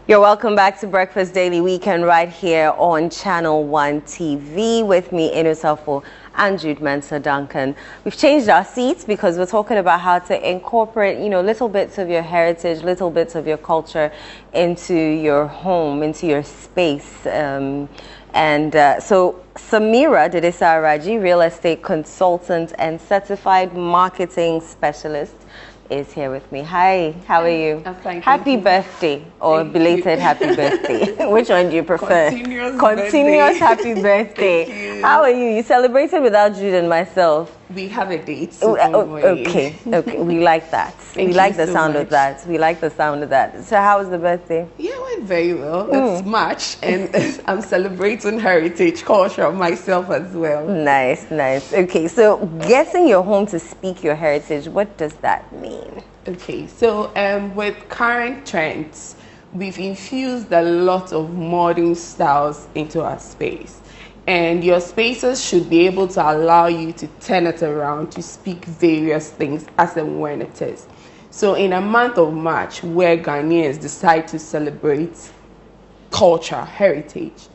You're welcome back to Breakfast Daily Weekend right here on Channel 1 TV with me, Inusafo and Jude Mensa Duncan. We've changed our seats because we're talking about how to incorporate, little bits of your heritage, little bits of your culture into your home, into your space. So Samirah Raji, real estate consultant and certified marketing specialist, is here with me. Hi, how are you? I'm fine. Happy birthday or belated happy birthday. Which one do you prefer? Continuous happy birthday. Thank you. How are you? You celebrated without Jude and myself. We have a date. So okay. We like that. We like the sound of that. We like the sound of that. So how was the birthday? Yeah, it went very well. It's March and I'm celebrating heritage culture of myself as well. Nice. Okay, so getting your home to speak your heritage, what does that mean? Okay, so with current trends, we've infused a lot of modern styles into our space. And your spaces should be able to allow you to turn it around to speak various things as and when it is. So in a month of March, where Ghanaians decide to celebrate culture, heritage,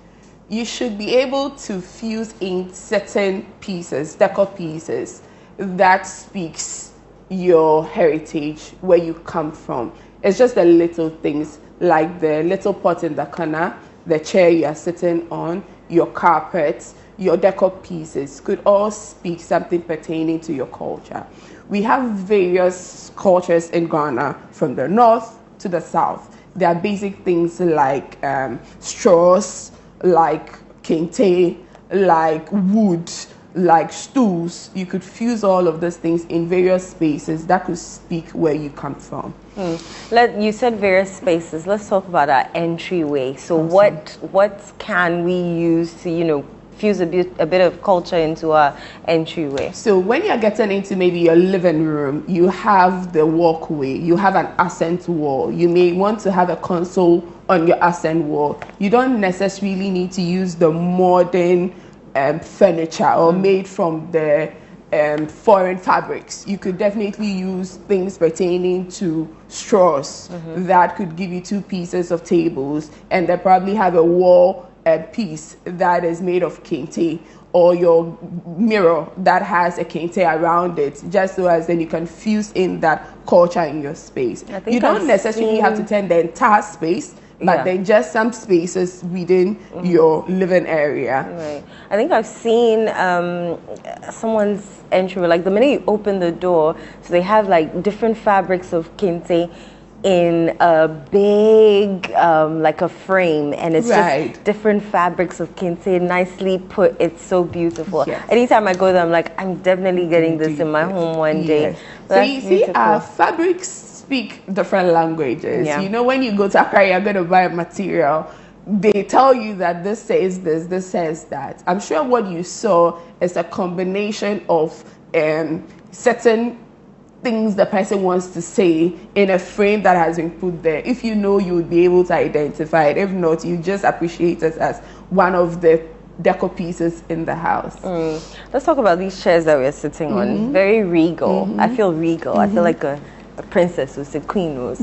you should be able to fuse in certain pieces, decor pieces, that speaks your heritage, where you come from. It's just the little things like the little pot in the corner, the chair you are sitting on, your carpets, your decor pieces could all speak something pertaining to your culture. We have various cultures in Ghana from the north to the south. There are basic things like straws, like kente, like wood, like stools. You could fuse all of those things in various spaces that could speak where you come from. You said various spaces. Let's talk about our entryway. So Awesome. what can we use to, fuse a bit of culture into our entryway? So when you're getting into maybe your living room, you have the walkway, you have an accent wall. You may want to have a console on your accent wall. You don't necessarily need to use the modern furniture or made from the foreign fabrics. You could definitely use things pertaining to straws that could give you two pieces of tables, and they probably have a wall piece that is made of kente, or your mirror that has a kente around it, just so as then you can fuse in that culture in your space. You don't necessarily have to turn the entire space, but then just some spaces within your living area. Right. I think I've seen someone's entry, like the minute you open the door, so they have like different fabrics of kente in a big, like a frame, and it's just different fabrics of kente, nicely put. It's so beautiful. Yes. Anytime I go there, I'm like, I'm definitely getting this in my home one day. So you see, our fabrics speak different languages. When you go to Accra, you're going to buy a material. They tell you that this says this says that. I'm sure what you saw is a combination of certain things the person wants to say in a frame that has been put there. If you know, you would be able to identify it. If not, you just appreciate it as one of the decor pieces in the house. Let's talk about these chairs that we're sitting on. Very regal. I feel regal. I feel like a princess, who's a queen, who's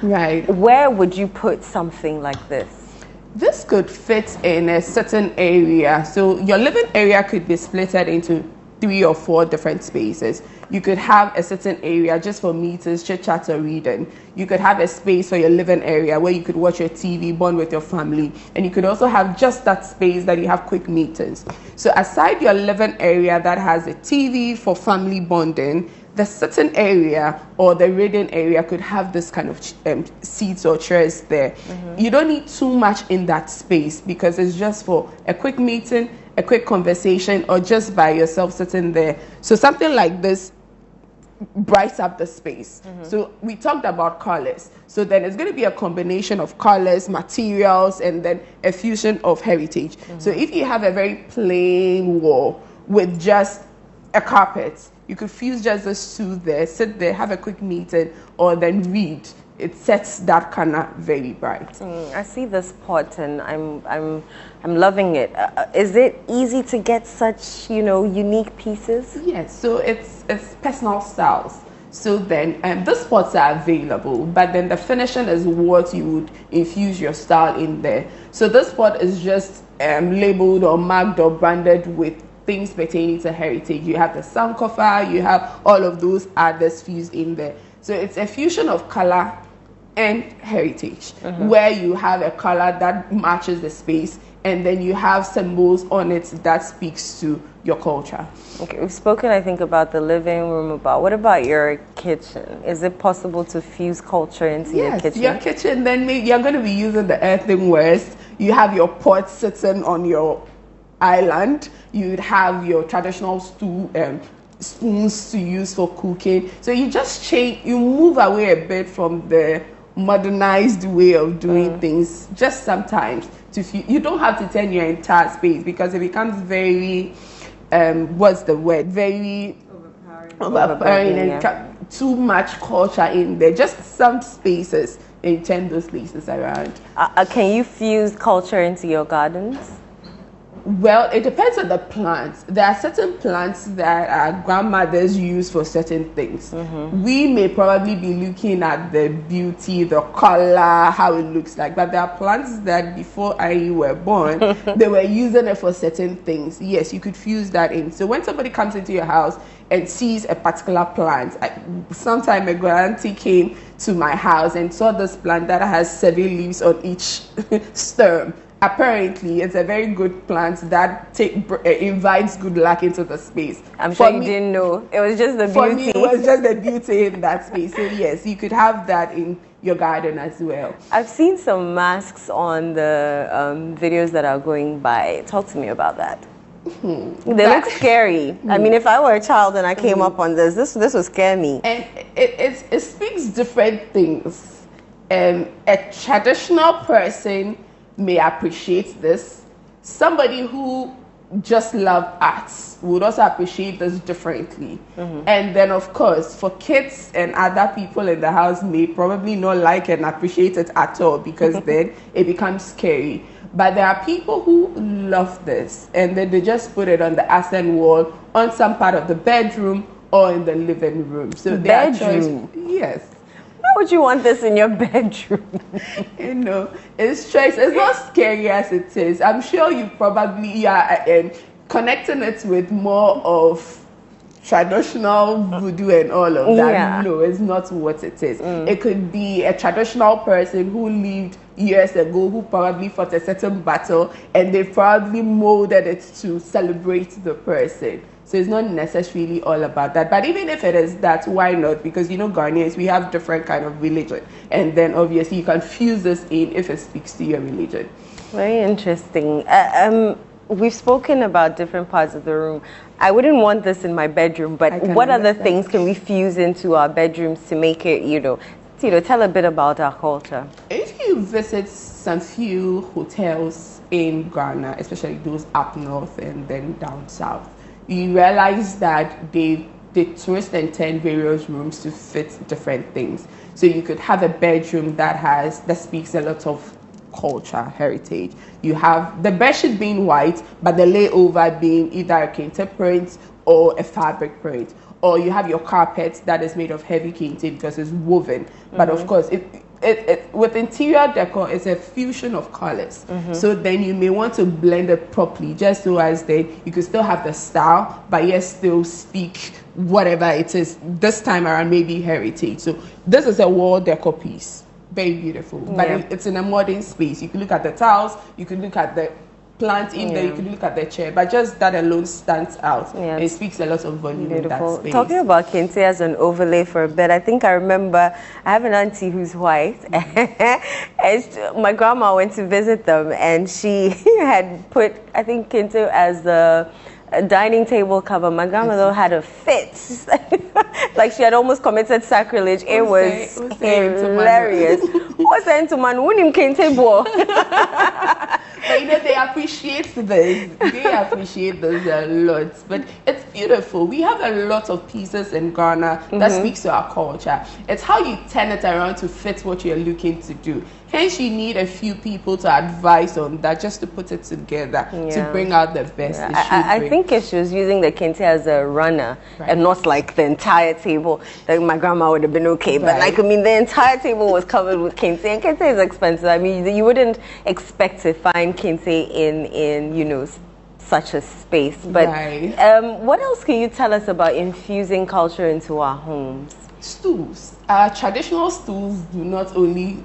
Right. Where would you put something like this? This could fit in a certain area. So your living area could be split into 3 or 4 different spaces. You could have a certain area just for meetings, chit chat, or reading. You could have a space for your living area where you could watch your TV, bond with your family, and you could also have just that space that you have quick meetings. So aside your living area that has a TV for family bonding, the certain area or the reading area could have this kind of seats or chairs there. You don't need too much in that space because it's just for a quick meeting, a quick conversation, or just by yourself sitting there. So something like this brights up the space. So we talked about colors. So then it's going to be a combination of colors, materials, and then a fusion of heritage. So if you have a very plain wall with just a carpet, you could fuse just those two there, sit there, have a quick meeting, or then read. It sets that corner very bright. I see this pot and I'm loving it. Is it easy to get such unique pieces? Yes, so it's personal styles. So then these pots are available, but then the finishing is what you would infuse your style in there. So this pot is just labeled or marked or branded with things pertaining to heritage. You have the sankofa, you have all of those others fused in there. So it's a fusion of color and heritage, where you have a color that matches the space, and then you have symbols on it that speaks to your culture. Okay, we've spoken, I think, about the living room. What about your kitchen? Is it possible to fuse culture into your kitchen? Your kitchen, then maybe you're going to be using the earthenwares. You have your pot sitting on your island. You'd have your traditional spoons to use for cooking. So you just you move away a bit from the modernized way of doing things, just sometimes. You don't have to turn your entire space, because it becomes very very overpowering and too much culture in there. Just some spaces, and turn those places around. Can you fuse culture into your gardens? Well, it depends on the plants. There are certain plants that our grandmothers use for certain things. We may probably be looking at the beauty, the color, how it looks like, but there are plants that before I were born, they were using it for certain things. Yes, you could fuse that in. So when somebody comes into your house and sees a particular plant, some time ago, auntie came to my house and saw this plant that has 7 leaves on each stem. Apparently, it's a very good plant that invites good luck into the space. I'm sure you didn't know. It was just the beauty. For me, it was just the beauty in that space. So yes, you could have that in your garden as well. I've seen some masks on the videos that are going by. Talk to me about that. They look scary. I mean, if I were a child and I came up on this would scare me. And it speaks different things. A traditional person may appreciate this. Somebody who just loves arts would also appreciate this differently. And then, of course, for kids and other people in the house may probably not like and appreciate it at all, because then it becomes scary. But there are people who love this, and then they just put it on the accent wall, on some part of the bedroom, or in the living room. So bedroom? Yes. Why would you want this in your bedroom? You know, it's not scary as it is. I'm sure you probably are connecting it with more of traditional voodoo and all of that. Yeah. No, it's not what it is. It could be a traditional person who lived years ago, who probably fought a certain battle, and they probably molded it to celebrate the person. So it's not necessarily all about that. But even if it is that, why not? Because, you know, Ghanaians, we have different kind of religion. And then obviously you can fuse this in if it speaks to your religion. Very interesting. We've spoken about different parts of the room. I wouldn't want this in my bedroom, but what other things can we fuse into our bedrooms to make it, tell a bit about our culture? If you visit some few hotels in Ghana, especially those up north and then down south, you realize that they twist and turn various rooms to fit different things. So you could have a bedroom that speaks a lot of culture, heritage. You have the bedsheet being white, but the layover being either a kente print or a fabric print. Or you have your carpet that is made of heavy kente because it's woven. But of course, with interior decor, it's a fusion of colors. So then you may want to blend it properly, just so as then you could still have the style, but yet still speak whatever it is. This time around, maybe heritage. So this is a wall decor piece. Very beautiful. But it's in a modern space. You can look at the tiles, you can look at the plant in there, you can look at the chair, but just that alone stands out. It speaks a lot of volume in that space. Talking about kente as an overlay for a bit, I think I remember I have an auntie who's white. And my grandma went to visit them, and she had put, I think, kente as the dining table cover. My grandmother had a fit. Like she had almost committed sacrilege. It was hilarious. What's that into man? Unim kente bo. But you know, they appreciate this. They appreciate this a lot. But it's beautiful. We have a lot of pieces in Ghana that speaks to our culture. It's how you turn it around to fit what you're looking to do. Hence, you need a few people to advise on that, just to put it together, to bring out the best. I think if she was using the kente as a runner and not like the entire table, then my grandma would have been okay. But like, I mean, the entire table was covered with kente, and kente is expensive. I mean, you wouldn't expect to find kente in you know, such a space. But what else can you tell us about infusing culture into our homes? Stools. Our traditional stools do not only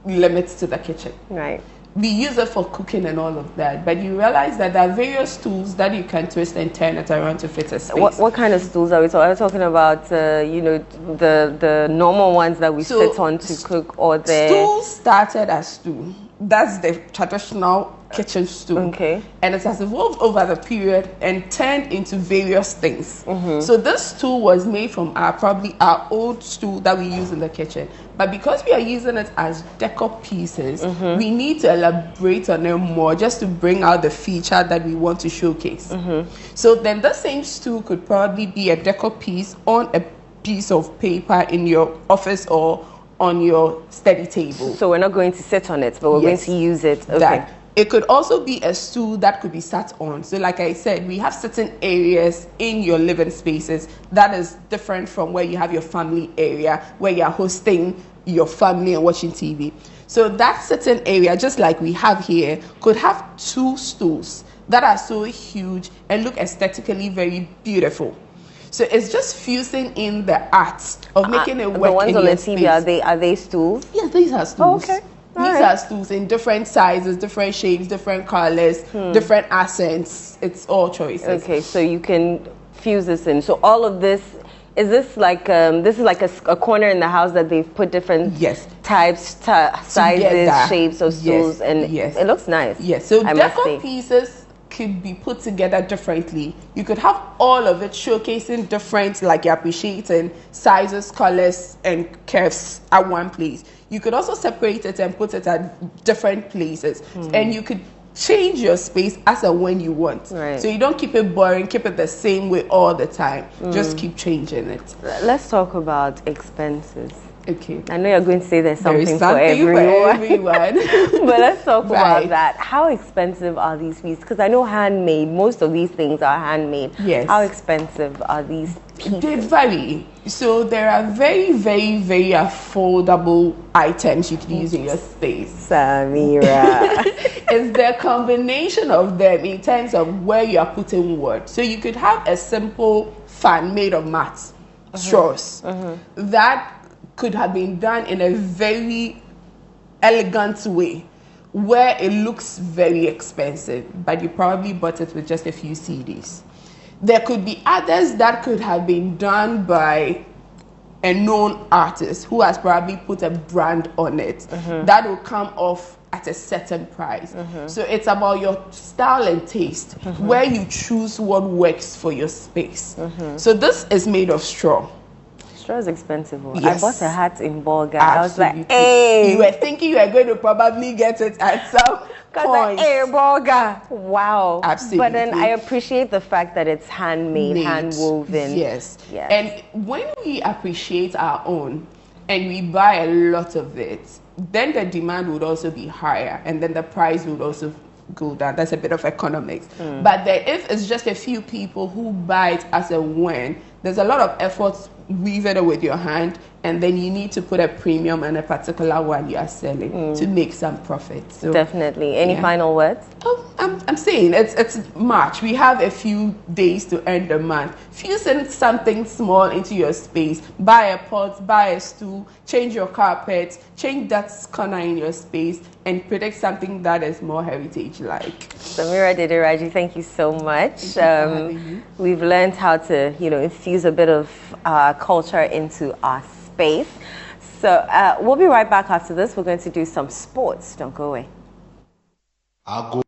limit to the kitchen. Right. We use it for cooking and all of that, but you realize that there are various tools that you can twist and turn it around to fit a space. What kind of stools are we talking? Are we talking about, you know, the normal ones that we sit on to cook, or the stools started as stool? That's the traditional kitchen stool. Okay. And it has evolved over the period and turned into various things. So this stool was made from probably our old stool that we use in the kitchen. But because we are using it as decor pieces, we need to elaborate on them more, just to bring out the feature that we want to showcase. So then the same stool could probably be a decor piece on a piece of paper in your office or on your study table. So we're not going to sit on it, but we're going to use it. Okay. It could also be a stool that could be sat on. So like I said, we have certain areas in your living spaces that is different from where you have your family area, where you're hosting your family and watching TV. So that certain area, just like we have here, could have two stools that are so huge and look aesthetically very beautiful. So it's just fusing in the art of making it work. The ones in on your the TV, space. are they stools? Yes, these are stools. Oh, okay. These are stools in different sizes, different shapes, different colors, different accents. It's all choices. Okay, so you can fuse this in. So all of this, is this like a corner in the house that they've put different types, sizes, shapes of stools, and it looks nice. Yes, so decor pieces could be put together differently. You could have all of it showcasing different, like you're appreciating sizes, colors, and curves at one place. You could also separate it and put it at different places, and you could change your space as and when you want. So you don't keep it boring, keep it the same way all the time. Just keep changing it. Let's talk about expenses. Okay. I know you're going to say there's something for everyone. But let's talk about that. How expensive are these pieces? Because I know handmade, most of these things are handmade. Yes. How expensive are these pieces? They vary. So there are very, very, very affordable items you can use in your space. Samirah. It's the combination of them in terms of where you are putting what. So you could have a simple fan made of mats, straws. That could have been done in a very elegant way where it looks very expensive, but you probably bought it with just a few CDs. There could be others that could have been done by a known artist who has probably put a brand on it that will come off at a certain price. So it's about your style and taste, where you choose what works for your space. So this is made of straw. Straw is expensive. Yes. I bought a hat in Bolga. Absolutely. I was like, hey. You were thinking you were going to probably get it at some point. Hey, Bolga. Wow. Absolutely. But then I appreciate the fact that it's handmade, hand-woven. Yes. And when we appreciate our own and we buy a lot of it, then the demand would also be higher, and then the price would also go down. That's a bit of economics. But if it's just a few people who buy it as a win, there's a lot of effort weaving it with your hand, and then you need to put a premium on a particular one you are selling to make some profit. So definitely. Any final words? Oh, I'm saying it's March. We have a few days to end the month. Fusing something small into your space. Buy a pot, buy a stool, change your carpet, change that corner in your space, and predict something that is more heritage-like. Samirah Raji, thank you so much. We've learned how to, infuse a bit of culture into our space. So we'll be right back after this. We're going to do some sports. Don't go away.